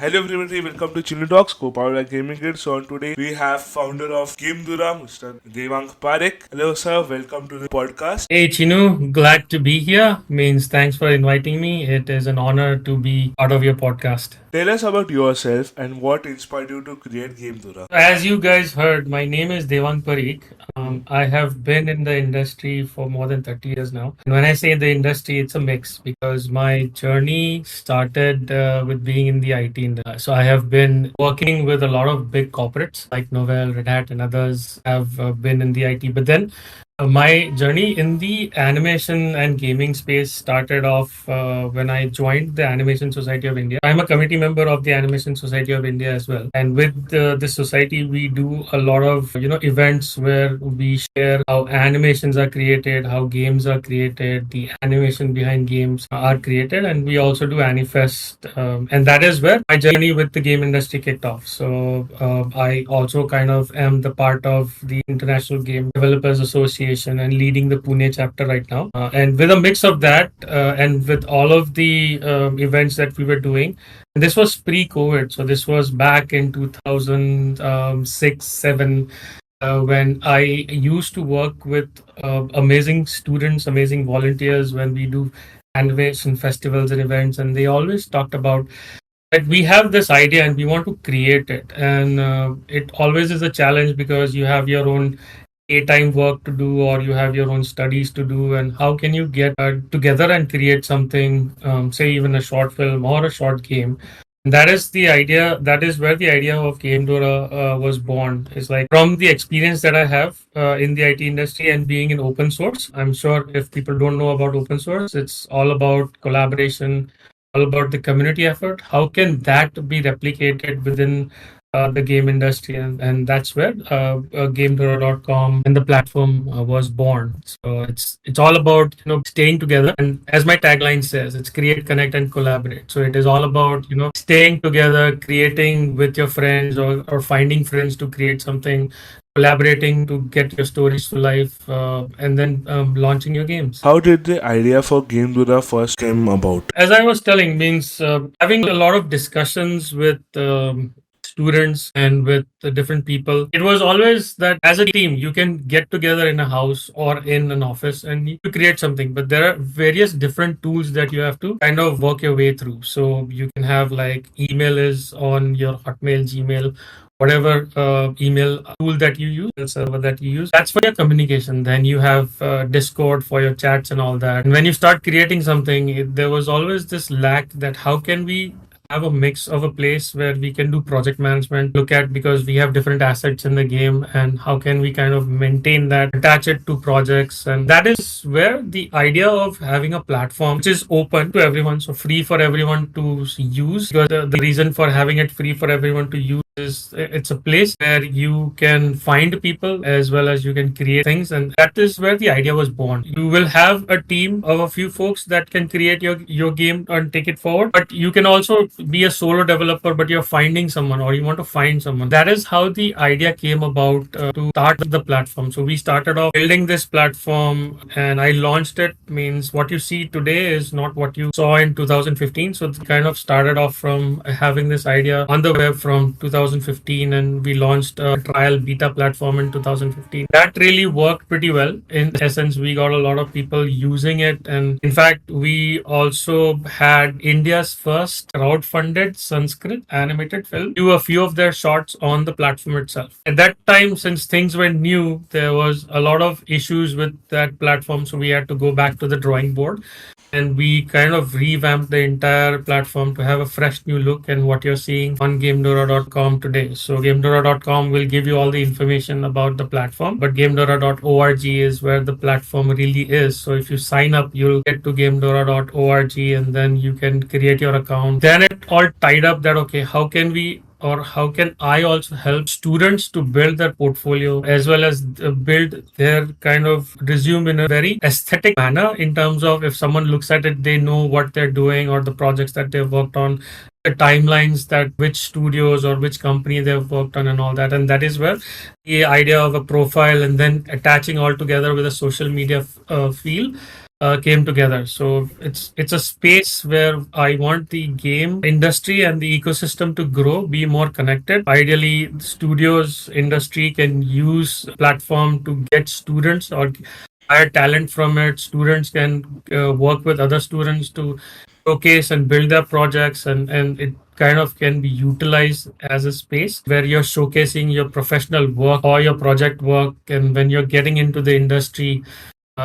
Hello everybody, welcome to CHINU Talks, co-powered by Gaming Kid. So on today we have founder of Gamedoora, Mr. Devang Parikh. Hello sir, welcome to the podcast. Hey Chinu, glad to be here. Means thanks for inviting me. It is an honor to be part of your podcast. Tell us about yourself and what inspired you to create Gamedoora. As you guys heard, my name is Devang Parikh. I have been in the industry for more than 30 years now. And when I say the industry, it's a mix because my journey started with being in the IT industry. So I have been working with a lot of big corporates like Novell, Red Hat, and others have been in the IT. But then my journey in the animation and gaming space started off when I joined the Animation Society of India. I'm a committee member of the Animation Society of India as well. And with this society, we do a lot of events where we share how animations are created, how games are created, the animation behind games are created, and we also do Anifest. And that is where my journey with the game industry kicked off. So I also kind of am the part of the International Game Developers Association and leading the Pune chapter right now. And with a mix of that and with all of the events that we were doing, and this was pre-COVID, so this was back in 2006, 7, when I used to work with amazing students, amazing volunteers when we do animation festivals and events, and they always talked about that we have this idea and we want to create it, and it always is a challenge because you have your own daytime work to do or you have your own studies to do, and how can you get together and create something, say even a short film or a short game. And that is the idea, that is where the idea of Gamedoora was born. It's like from the experience that I have in the IT industry and being in open source. I'm sure if people don't know about open source, it's all about collaboration, all about the community effort. How can that be replicated within the game industry? And that's where Gamedoora.com and the platform was born. So it's all about staying together. And as my tagline says, it's create, connect, and collaborate. So it is all about staying together, creating with your friends, or finding friends to create something, collaborating to get your stories to life, and then launching your games. How did the idea for Gamedoora first came about? As I was telling, means having a lot of discussions with students and with the different people. It was always that as a team, you can get together in a house or in an office and you create something, but there are various different tools that you have to kind of work your way through. So you can have like email is on your Hotmail, Gmail, whatever email tool that you use, server that you use, that's for your communication. Then you have Discord for your chats and all that. And when you start creating something, there was always this lack that how can we have a mix of a place where we can do project management, look at, because we have different assets in the game, and how can we kind of maintain that, attach it to projects. And that is where the idea of having a platform which is open to everyone, so free for everyone to use, because the reason for having it free for everyone to use is it's a place where you can find people as well as you can create things, and that is where the idea was born. You will have a team of a few folks that can create your game and take it forward, but you can also be a solo developer, but you're finding someone or you want to find someone. That is how the idea came about to start the platform. So we started off building this platform and I launched it. Means what you see today is not what you saw in 2015. So it kind of started off from having this idea on the web from 2015, and we launched a trial beta platform in 2015. That really worked pretty well. In essence, we got a lot of people using it, and in fact, we also had India's first crowd-funded Sanskrit animated film do a few of their shorts on the platform itself. At that time, since things were new, there was a lot of issues with that platform, so we had to go back to the drawing board, and we kind of revamped the entire platform to have a fresh new look and what you're seeing on Gamedoora.com today. So Gamedoora.com will give you all the information about the platform, but Gamedoora.org is where the platform really is. So if you sign up, you'll get to Gamedoora.org, and then you can create your account. Then it all tied up that, okay, how can we, or how can I also help students to build their portfolio as well as build their kind of resume in a very aesthetic manner, in terms of if someone looks at it, they know what they're doing or the projects that they've worked on, the timelines, that which studios or which company they've worked on and all that. And that is where the idea of a profile and then attaching all together with a social media feel came together. So it's a space where I want the game industry and the ecosystem to grow, be more connected. Ideally, the studios industry can use platform to get students or hire talent from it. Students can work with other students to showcase and build their projects, and it kind of can be utilized as a space where you're showcasing your professional work or your project work. And when you're getting into the industry,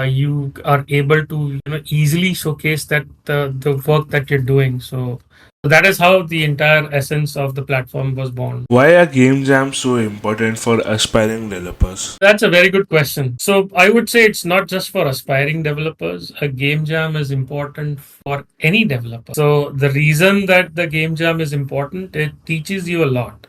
you are able to easily showcase that the work that you're doing. So that is how the entire essence of the platform was born. Why are game jams so important for aspiring developers? That's a very good question. So I would say it's not just for aspiring developers. A game jam is important for any developer. So the reason that the game jam is important, it teaches you a lot.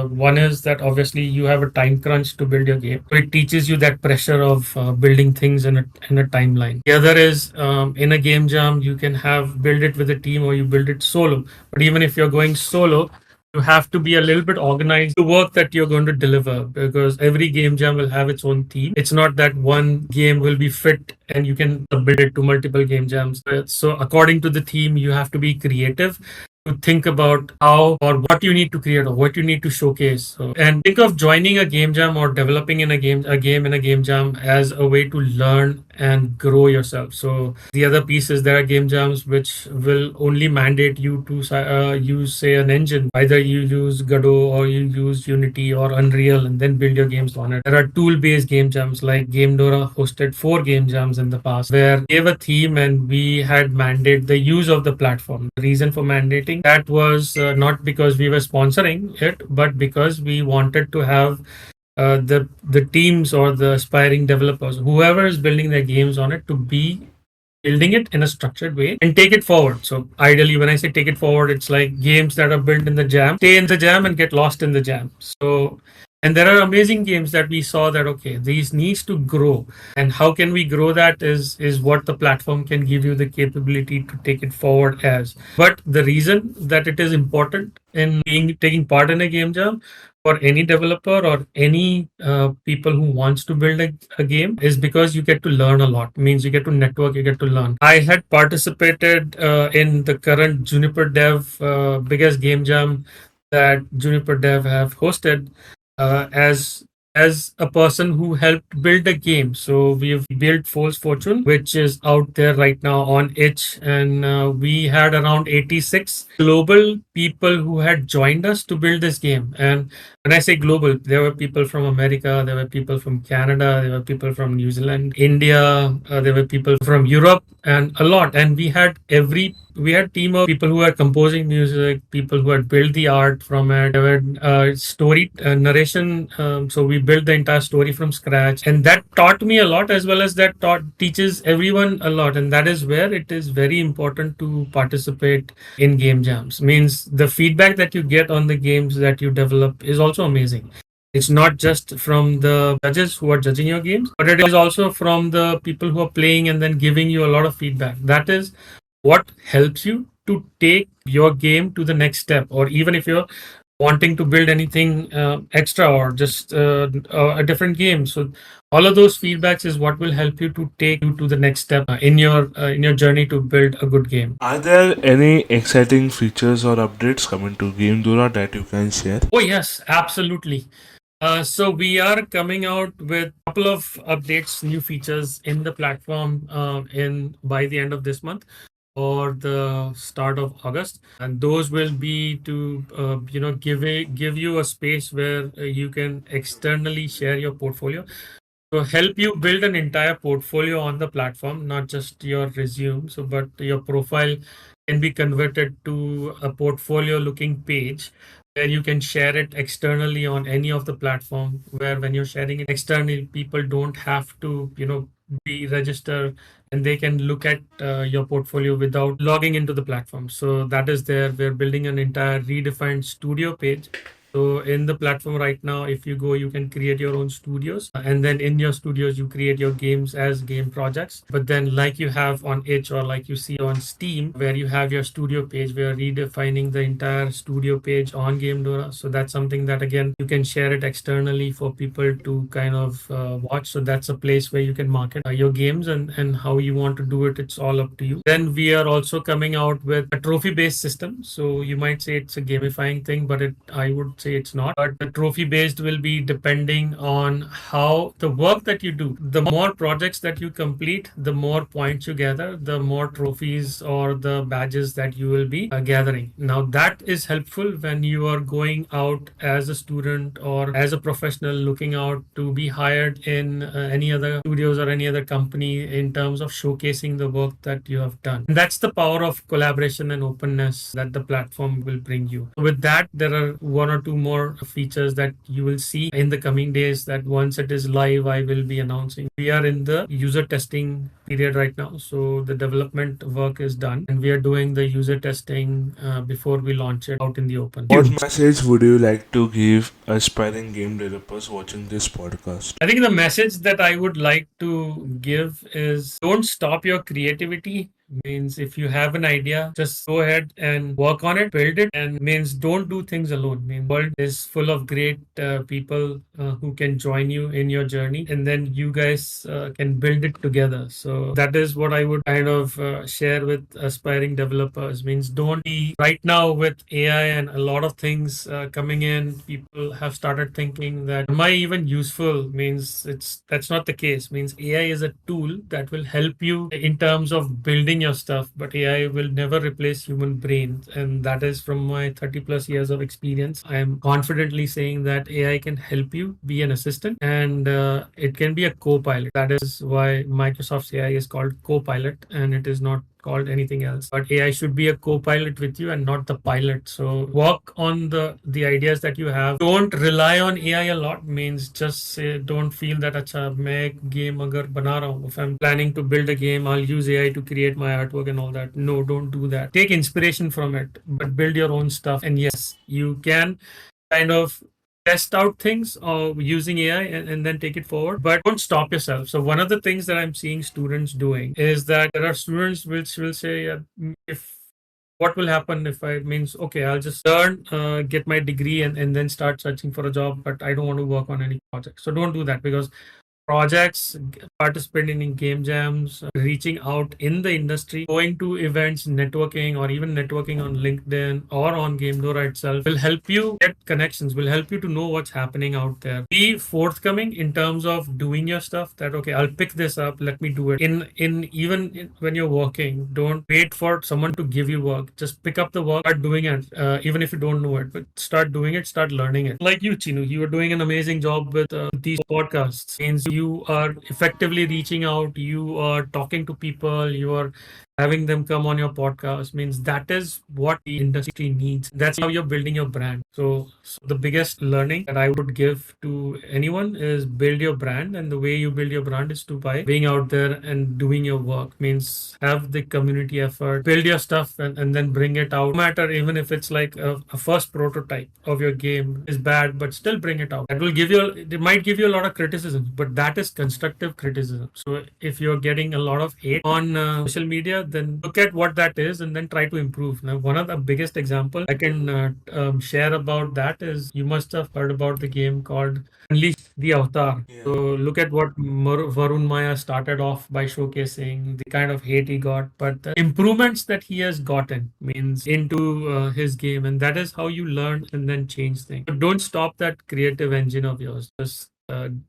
One is that obviously you have a time crunch to build your game. It teaches you that pressure of building things in a timeline. The other is in a game jam you can have build it with a team or you build it solo. But even if you're going solo, you have to be a little bit organized the work that you're going to deliver, because every game jam will have its own theme. It's not that one game will be fit and you can build it to multiple game jams. So according to the theme, you have to be creative to think about how or what you need to create or what you need to showcase. So, and think of joining a game jam or developing in a game in a game jam as a way to learn and grow yourself. So the other piece is there are game jams which will only mandate you to use, say, an engine. Either you use Godot or you use Unity or Unreal and then build your games on it. There are tool-based game jams like Gamedoora hosted 4 game jams in the past where we gave a theme and we had mandate the use of the platform. The reason for mandating that was not because we were sponsoring it, but because we wanted to have the teams or the aspiring developers, whoever is building their games on it, to be building it in a structured way and take it forward. So ideally, when I say take it forward, it's like games that are built in the jam, stay in the jam and get lost in the jam. So, and there are amazing games that we saw that, okay, these needs to grow. And how can we grow that is what the platform can give you the capability to take it forward as. But the reason that it is important in being taking part in a game jam for any developer or any people who wants to build a game is because you get to learn a lot. Means you get to network, you get to learn. I had participated in the current Juniper Dev biggest game jam that Juniper Dev have hosted as a person who helped build a game. So we've built False Fortune, which is out there right now on itch, and we had around 86 global people who had joined us to build this game. And when I say global, there were people from America, there were people from Canada, there were people from New Zealand, India, there were people from Europe, and a lot. And we had team of people who were composing music, people who had built the art from it. There were story narration. So we built the entire story from scratch, and that taught me a lot, as well as that teaches everyone a lot. And that is where it is very important to participate in game jams. Means the feedback that you get on the games that you develop is also amazing. It's not just from the judges who are judging your games, but it is also from the people who are playing and then giving you a lot of feedback. That is what helps you to take your game to the next step. Or even if you're wanting to build anything extra or just a different game, so all of those feedbacks is what will help you to take you to the next step in your journey to build a good game. Are there any exciting features or updates coming to Gamedoora that you can share? Oh yes, absolutely. So we are coming out with a couple of updates, new features in the platform in by the end of this month or the start of August, and those will be to give you a space where you can externally share your portfolio. So help you build an entire portfolio on the platform, not just your resume. So, but your profile can be converted to a portfolio looking page where you can share it externally on any of the platform, where when you're sharing it externally, people don't have to, be register, and they can look at your portfolio without logging into the platform. So that is there. We're building an entire redefined studio page So in the platform right now, if you go, you can create your own studios, and then in your studios, you create your games as game projects. But then, like you have on Itch or like you see on Steam, where you have your studio page, we are redefining the entire studio page on Gamedoora. So that's something that again you can share it externally for people to kind of watch. So that's a place where you can market your games, and how you want to do it. It's all up to you. Then we are also coming out with a trophy based system. So you might say it's a gamifying thing, but I would say it's not. But the trophy based will be depending on how the work that you do. The more projects that you complete, the more points you gather, the more trophies or the badges that you will be gathering. Now that is helpful when you are going out as a student or as a professional looking out to be hired in any other studios or any other company in terms of showcasing the work that you have done. And that's the power of collaboration and openness that the platform will bring you. With that, there are one or two more features that you will see in the coming days that once it is live, I will be announcing. We are in the user testing period right now. So the development work is done and we are doing the user testing before we launch it out in the open. What message would you like to give aspiring game developers watching this podcast? I think the message that I would like to give is don't stop your creativity. Means if you have an idea, just go ahead and work on it, build it, and means don't do things alone. Means world is full of great people who can join you in your journey, and then you guys can build it together. So that is what I would kind of share with aspiring developers. Means don't be right now with AI and a lot of things coming in. People have started thinking that am I even useful? Means that's not the case. Means AI is a tool that will help you in terms of building your stuff, but AI will never replace human brains. And that is from my 30 plus years of experience. I am confidently saying that AI can help you be an assistant and it can be a co-pilot. That is why Microsoft's AI is called co-pilot and it is not called anything else. But AI should be a co-pilot with you and not the pilot. So work on the ideas that you have. Don't rely on AI a lot. Means just say don't feel that अच्छा मैं game अगर बना रहा हूँ, if I'm planning to build a game, I'll use AI to create my artwork and all that. No, don't do that. Take inspiration from it, but build your own stuff. And yes, you can kind of test out things using AI and then take it forward, but don't stop yourself. So one of the things that I'm seeing students doing is that there are students which will say, if what will happen if I means okay, I'll just learn, get my degree and then start searching for a job, but I don't want to work on any project. So don't do that because projects, participating in game jams, reaching out in the industry, going to events, networking, or even networking on LinkedIn or on Gamedoora itself will help you get connections, will help you to know what's happening out there. Be forthcoming in terms of doing your stuff that, okay, I'll pick this up, let me do it. When you're working, don't wait for someone to give you work. Just pick up the work, start doing it, even if you don't know it, but start doing it, start learning it. Like you, Chinu, you are doing an amazing job with these podcasts. Means you are effectively reaching out, you are talking to people, you are having them come on your podcast. Means that is what the industry needs. That's how you're building your brand. So the biggest learning that I would give to anyone is build your brand, and the way you build your brand is to by being out there and doing your work. Means have the community effort, build your stuff and then bring it out. No matter even if it's like a first prototype of your game is bad, but still bring it out. That will give you it might give you a lot of criticism, but that is constructive criticism. So if you're getting a lot of hate on social media, then look at what that is and then try to improve. Now, one of the biggest example I can share about that is you must have heard about the game called Unleash the Avatar. Yeah. So look at what Varun Maya started off by showcasing, the kind of hate he got, but the improvements that he has gotten means into his game, and that is how you learn and then change things. But don't stop that creative engine of yours. Just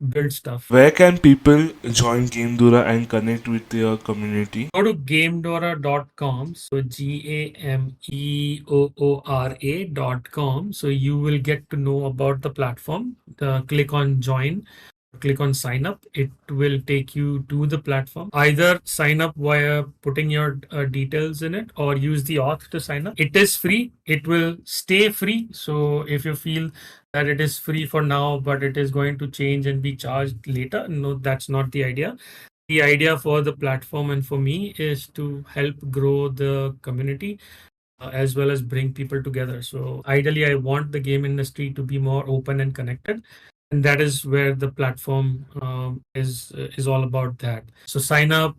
build stuff. Where can people join Gamedoora and connect with your community? Go to gamedoora.com. So GAMEOORA.com. So you will get to know about the platform. Click on join. Click on sign up. It will take you to the platform. Either sign up via putting your details in it or use the auth to sign up. It is free. It will stay free. So if you feel that it is free for now, but it is going to change and be charged later, no, that's not the idea. The idea for the platform and for me is to help grow the community, as well as bring people together. So ideally, I want the game industry to be more open and connected, and that is where the platform is all about that. So sign up,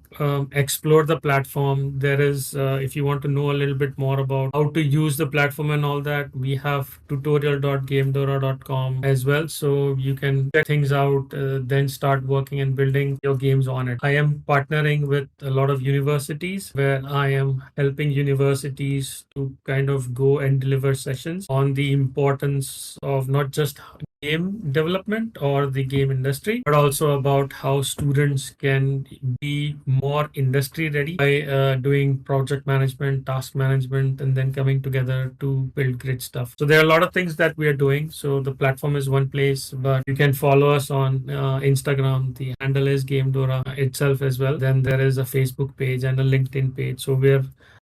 explore the platform. There is, if you want to know a little bit more about how to use the platform and all that, we have tutorial.gamedoora.com as well, so you can check things out, then start working and building your games on it. I am partnering with a lot of universities where I am helping universities to kind of go and deliver sessions on the importance of not just game development or the game industry, but also about how students can be more industry ready by doing project management, task management, and then coming together to build great stuff. So there are a lot of things that we are doing. So the platform is one place, but you can follow us on Instagram. The handle is Gamedoora itself as well. Then there is a Facebook page and a LinkedIn page. So we're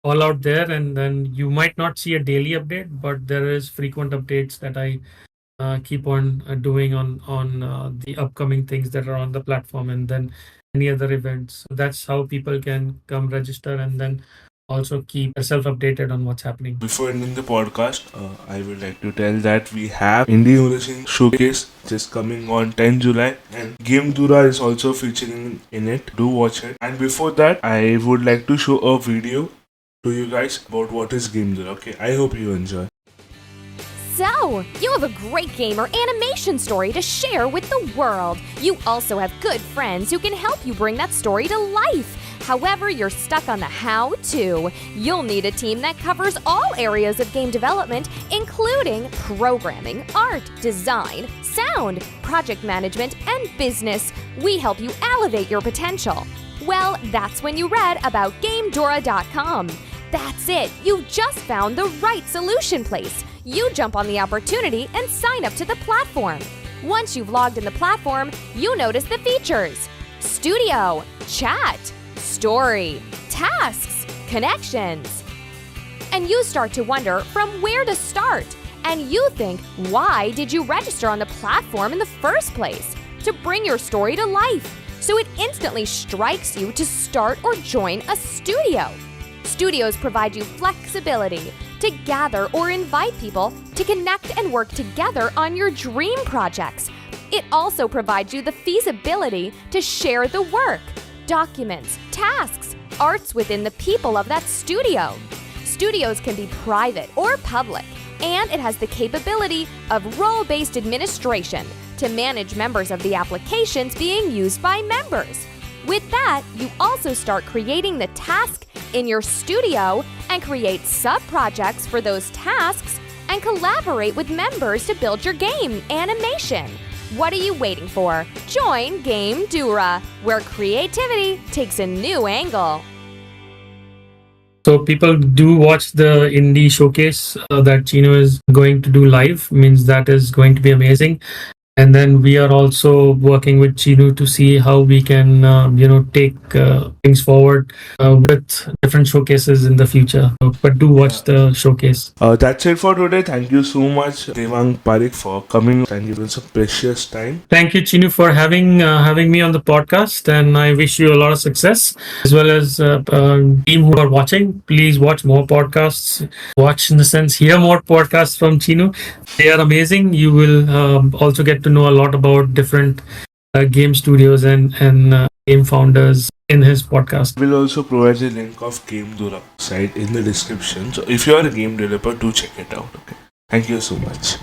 all out there, and then you might not see a daily update, but there is frequent updates that I keep on doing on the upcoming things that are on the platform, and then any other events. So that's how people can come register and then also keep yourself updated on what's happening. Before ending the podcast, I would like to tell that we have Indie Innovation Showcase just coming on 10 July, and Gamedoora is also featuring in it. Do watch it. And before that, I would like to show a video to you guys about what is Gamedoora. Okay, I hope you enjoy. So, you have a great game or animation story to share with the world. You also have good friends who can help you bring that story to life. However, you're stuck on the how-to. You'll need a team that covers all areas of game development, including programming, art, design, sound, project management, and business. We help you elevate your potential. Well, that's when you read about Gamedoora.com. That's it. You've just found the right solution place. You jump on the opportunity and sign up to the platform. Once you've logged in the platform, you notice the features: studio, chat, story, tasks, connections. And you start to wonder from where to start. And you think, why did you register on the platform in the first place? To bring your story to life. So it instantly strikes you to start or join a studio. Studios provide you flexibility to gather or invite people to connect and work together on your dream projects. It also provides you the feasibility to share the work, documents, tasks, arts within the people of that studio. Studios can be private or public, and it has the capability of role-based administration to manage members of the applications being used by members. With that, you also start creating the task in your studio and create sub-projects for those tasks and collaborate with members to build your game animation. What are you waiting for? Join Gamedoora, where creativity takes a new angle. So people do watch the indie showcase that CHINU is going to do live. Means that is going to be amazing. And then we are also working with CHINU to see how we can, take things forward with different showcases in the future. But do watch the showcase. That's it for today. Thank you so much, Devang, Parikh, for coming and giving some precious time. Thank you, CHINU, for having me on the podcast, and I wish you a lot of success, as well as team who are watching. Please watch more podcasts. Watch, in the sense, hear more podcasts from CHINU. They are amazing. You will also get to know a lot about different game studios and game founders in his podcast. We'll also provide the link of Gamedoora site in the description. So if you are a game developer, do check it out. Okay. Thank you so much.